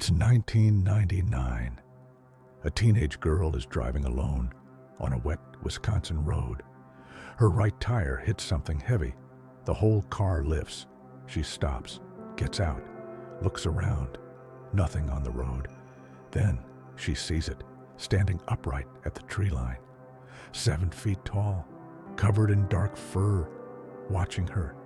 It's 1999. A teenage girl is driving alone on a wet Wisconsin road. Her right tire hits something heavy. The whole car lifts. She stops, gets out, looks around. Nothing on the road. Then she sees it, standing upright at the tree line. 7 feet tall, covered in dark fur, watching her.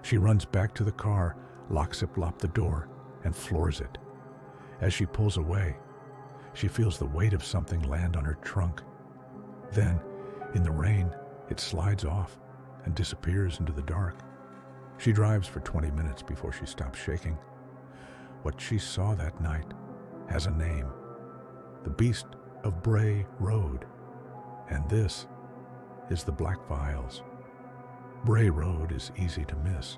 She runs back to the car, locks up the door, and floors it. As she pulls away, she feels the weight of something land on her trunk. Then, in the rain, it slides off and disappears into the dark. She drives for 20 minutes before she stops shaking. What she saw that night has a name: the Beast of Bray Road. And this is the Black Files. Bray Road is easy to miss.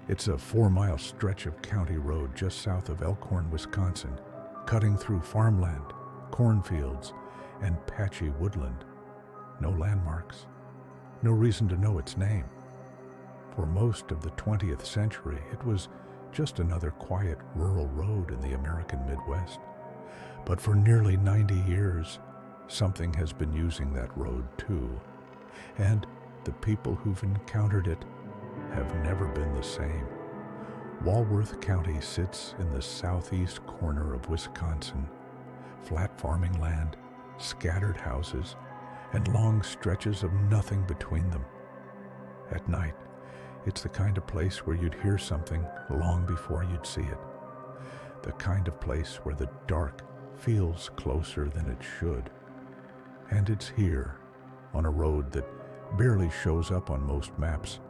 It's a 4-mile stretch of county road just south of Elkhorn, Wisconsin, cutting through farmland, cornfields, and patchy woodland. No landmarks, no reason to know its name. For most of the 20th century, it was just another quiet rural road in the American Midwest. But for nearly 90 years, something has been using that road too. And the people who've encountered it have never been the same. Walworth County sits in the southeast corner of Wisconsin. Flat farming land, scattered houses, and long stretches of nothing between them. At night, it's the kind of place where you'd hear something long before you'd see it. The kind of place where the dark feels closer than it should. And it's here, on a road that barely shows up on most maps,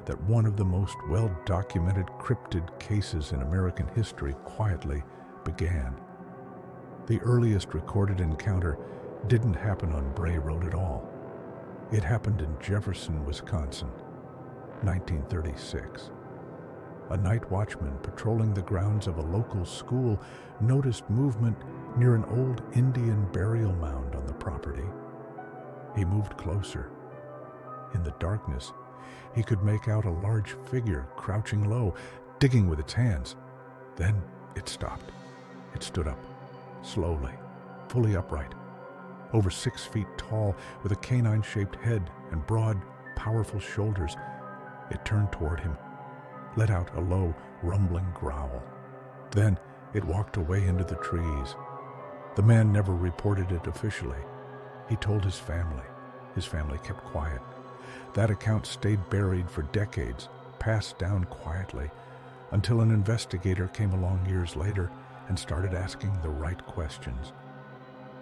that one of the most well-documented cryptid cases in American history quietly began. The earliest recorded encounter didn't happen on Bray Road at all. It happened in Jefferson, Wisconsin, 1936. A night watchman patrolling the grounds of a local school noticed movement near an old Indian burial mound on the property. He moved closer. In the darkness, he could make out a large figure crouching low, digging with its hands. Then it stopped. It stood up, slowly, fully upright, over 6 feet tall, with a canine-shaped head and broad, powerful shoulders. It turned toward him, let out a low, rumbling growl. Then it walked away into the trees. The man never reported it officially. He told his family. His family kept quiet. That account stayed buried for decades, passed down quietly, until an investigator came along years later and started asking the right questions.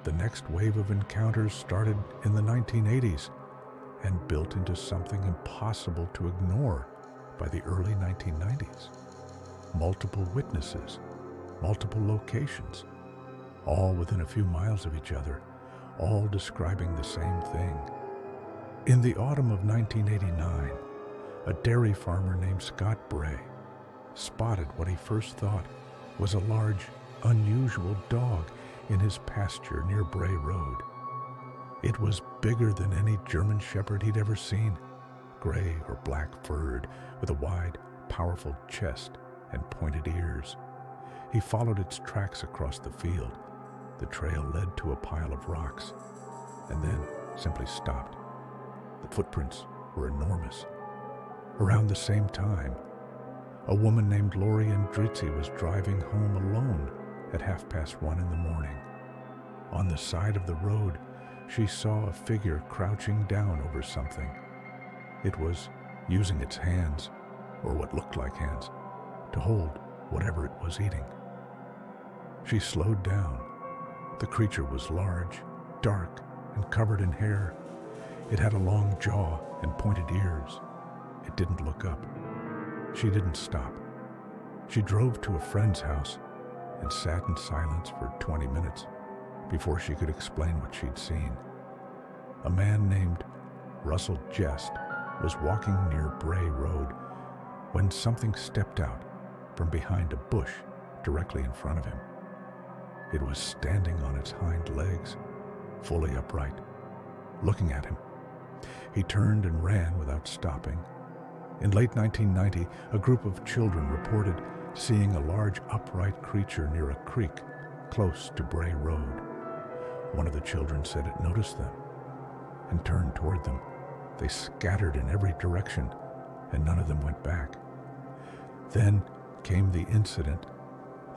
The next wave of encounters started in the 1980s and built into something impossible to ignore by the early 1990s. Multiple witnesses, multiple locations, all within a few miles of each other, all describing the same thing. In the autumn of 1989, a dairy farmer named Scott Bray spotted what he first thought was a large, unusual dog in his pasture near Bray Road. It was bigger than any German shepherd he'd ever seen, gray or black furred, with a wide, powerful chest and pointed ears. He followed its tracks across the field. The trail led to a pile of rocks, and then simply stopped. The footprints were enormous. Around the same time, a woman named Lori Andrizzi was driving home alone at 1:30 in the morning. On the side of the road, she saw a figure crouching down over something. It was using its hands, or what looked like hands, to hold whatever it was eating. She slowed down. The creature was large, dark, and covered in hair. It had a long jaw and pointed ears. It didn't look up. She didn't stop. She drove to a friend's house and sat in silence for 20 minutes before she could explain what she'd seen. A man named Russell Jest was walking near Bray Road when something stepped out from behind a bush directly in front of him. It was standing on its hind legs, fully upright, looking at him. He turned and ran without stopping. In late 1990, a group of children reported seeing a large upright creature near a creek close to Bray Road. One of the children said it noticed them and turned toward them. They scattered in every direction, and none of them went back. Then came the incident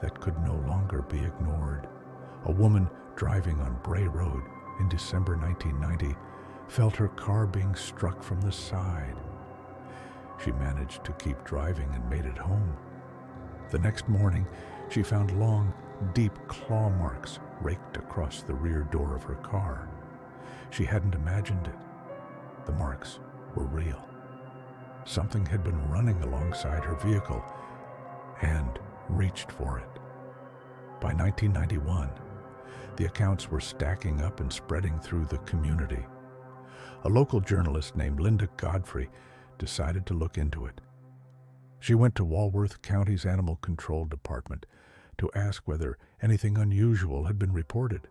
that could no longer be ignored. A woman driving on Bray Road in December 1990 felt her car being struck from the side. She managed to keep driving and made it home. The next morning, she found long, deep claw marks raked across the rear door of her car. She hadn't imagined it. The marks were real. Something had been running alongside her vehicle and reached for it. By 1991, the accounts were stacking up and spreading through the community. A local journalist named Linda Godfrey decided to look into it. She went to Walworth County's Animal Control Department to ask whether anything unusual had been reported.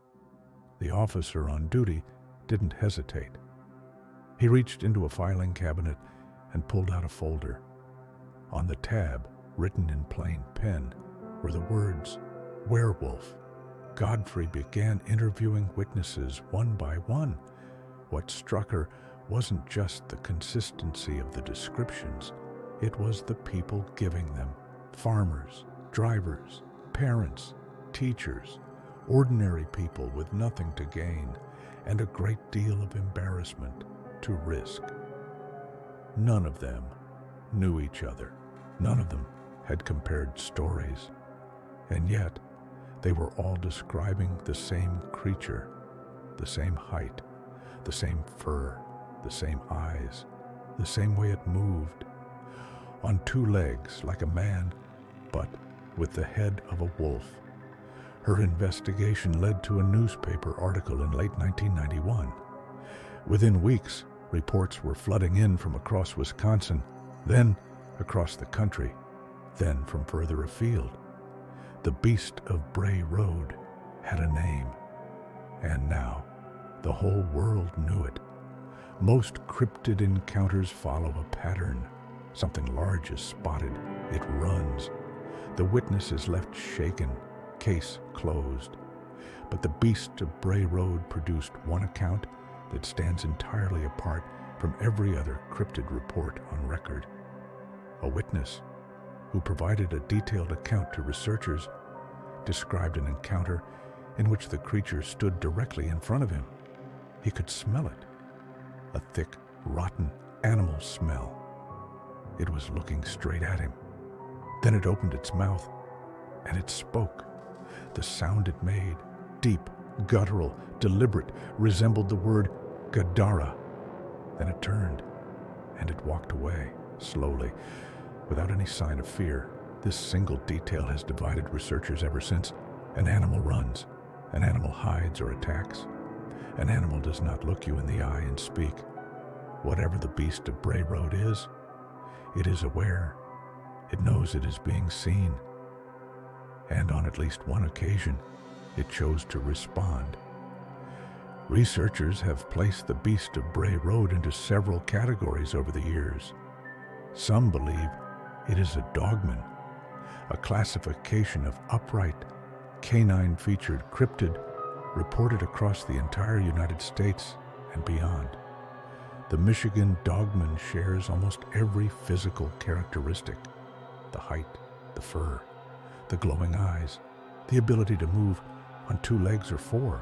The officer on duty didn't hesitate. He reached into a filing cabinet and pulled out a folder. On the tab, written in plain pen, were the words, "Werewolf." Godfrey began interviewing witnesses one by one. What struck her wasn't just the consistency of the descriptions, it was the people giving them. Farmers, drivers, parents, teachers, ordinary people with nothing to gain and a great deal of embarrassment to risk. None of them knew each other. None of them had compared stories. And yet, they were all describing the same creature, the same height, the same fur, the same eyes, the same way it moved. On two legs, like a man, but with the head of a wolf. Her investigation led to a newspaper article in late 1991. Within weeks, reports were flooding in from across Wisconsin, then across the country, then from further afield. The Beast of Bray Road had a name, and now the whole world knew it. Most cryptid encounters follow a pattern. Something large is spotted, it runs. The witness is left shaken, case closed. But the Beast of Bray Road produced one account that stands entirely apart from every other cryptid report on record. A witness who provided a detailed account to researchers described an encounter in which the creature stood directly in front of him. He could smell it, a thick, rotten animal smell. It was looking straight at him. Then it opened its mouth, and it spoke. The sound it made, deep, guttural, deliberate, resembled the word Gadara. Then it turned, and it walked away, slowly, without any sign of fear. This single detail has divided researchers ever since. An animal runs, an animal hides or attacks. An animal does not look you in the eye and speak. Whatever the Beast of Bray Road is, it is aware. It knows it is being seen. And on at least one occasion, it chose to respond. Researchers have placed the Beast of Bray Road into several categories over the years. Some believe it is a dogman, a classification of upright, canine-featured cryptid reported across the entire United States and beyond. The Michigan dogman shares almost every physical characteristic: the height, the fur, the glowing eyes, the ability to move on two legs or four.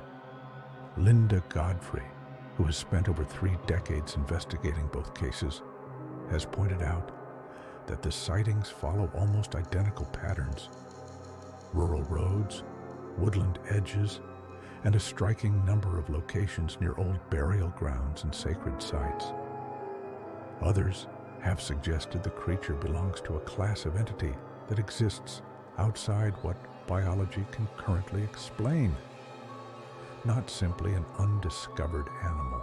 Linda Godfrey, who has spent over 3 decades investigating both cases, has pointed out that the sightings follow almost identical patterns: rural roads, woodland edges, and a striking number of locations near old burial grounds and sacred sites. Others have suggested the creature belongs to a class of entity that exists outside what biology can currently explain. Not simply an undiscovered animal,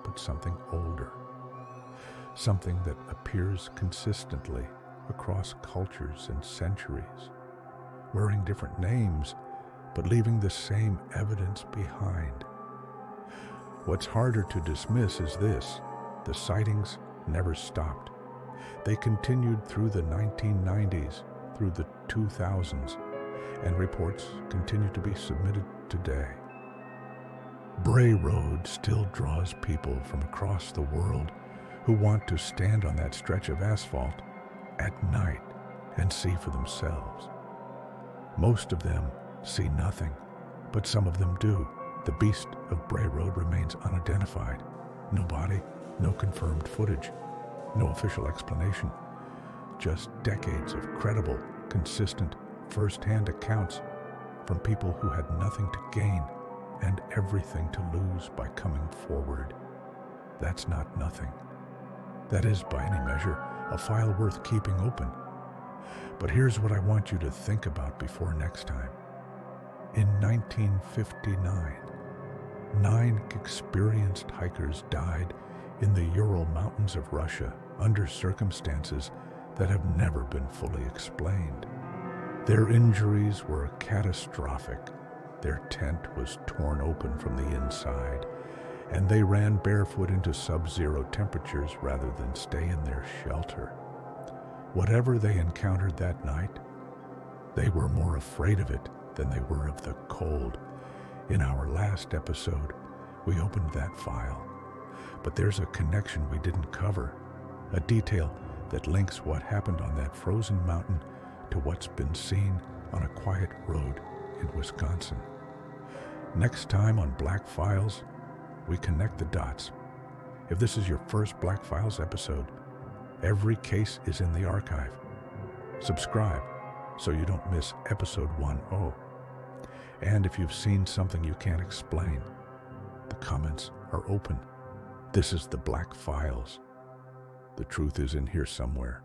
but something older. Something that appears consistently across cultures and centuries, wearing different names, but leaving the same evidence behind. What's harder to dismiss is this: the sightings never stopped. They continued through the 1990s, through the 2000s, and reports continue to be submitted today. Bray Road still draws people from across the world who want to stand on that stretch of asphalt at night and see for themselves. Most of them see nothing, but some of them do. The Beast of Bray Road remains unidentified. No body, no confirmed footage, no official explanation. Just decades of credible, consistent, first-hand accounts from people who had nothing to gain and everything to lose by coming forward. That's not nothing. That is, by any measure, a file worth keeping open. But here's what I want you to think about before next time. In 1959, 9 experienced hikers died in the Ural Mountains of Russia under circumstances that have never been fully explained. Their injuries were catastrophic. Their tent was torn open from the inside, and they ran barefoot into sub-zero temperatures rather than stay in their shelter. Whatever they encountered that night, they were more afraid of it than they were of the cold. In our last episode, we opened that file. But there's a connection we didn't cover, a detail that links what happened on that frozen mountain to what's been seen on a quiet road in Wisconsin. Next time on Black Files, we connect the dots. If this is your first Black Files episode, every case is in the archive. Subscribe so you don't miss episode 10. And if you've seen something you can't explain, the comments are open. This is the Black Files. The truth is in here somewhere.